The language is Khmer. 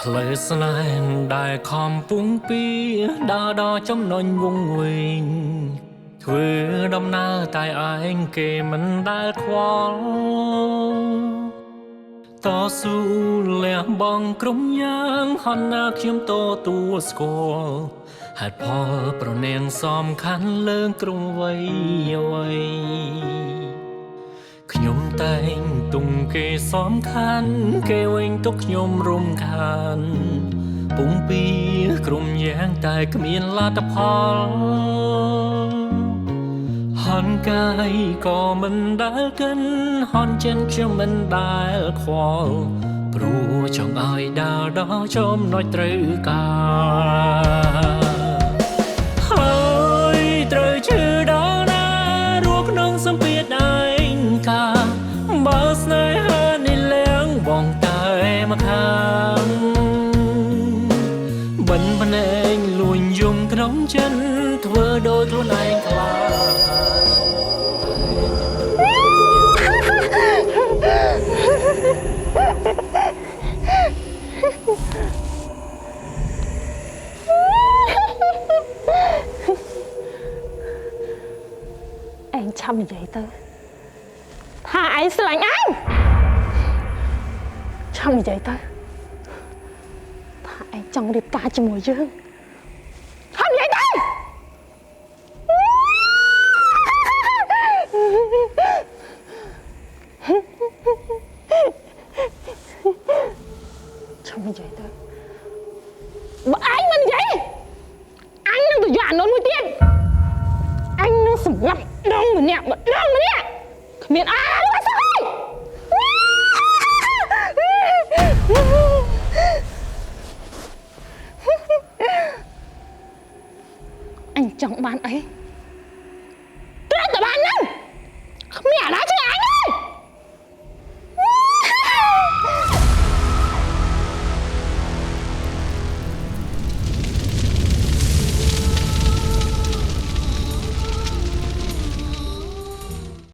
ផ្លូវស្នេហ៍ដែលខំពុងពីដើរដល់ចំណុចវង្វេងធ្វើដំណើរតែឯងគេមិនដែលខ្វល់តស៊ូលះបង់ក្រុមយ៉ាងហន់ណាខ្ញុំទទួលស្គាល់ហេតុផលប្រនាងសំខាន់លើងក្រុមវ័យអ្វីខ្ញុំតែងទុំគេសំខាន់គេវិញទុកខ្ញុំរំខានពុំពីក្រុមយ៉ាងតែគ្មានលទ្ធផលហន់កាយក៏មិនដែលកិនហន់ចិនខ្ញុំមិនដែលខ្វល់ព្រោះចង់ឲ្យដើរដល់ចំណុចត្រូវការហើយត្រូវជឿដល់ណារស់ក្នុងសម្ពាធឯងកាបើស្នេហានេះលៀងបងតែមកខាងបិណ្ឌភ្នែកលួញយំក្នុងចិនធ្វើដោយខ្លួនឯងខ្លាឯងឆាប់និយាយទៅថាឯងស្រឡាញ់អញឆាប់និយាយទៅថាឯងចង់រៀបការជាមួយយើងឆាប់និយាយទៅឆាប់និយាយទៅបើឯងមិននិយាយអញនឹងទៅយកអានោះមួយទៀតអញនឹងសម្លាប់ដងម្នាក់គ្មានអានោះសោះអញចង់បានអី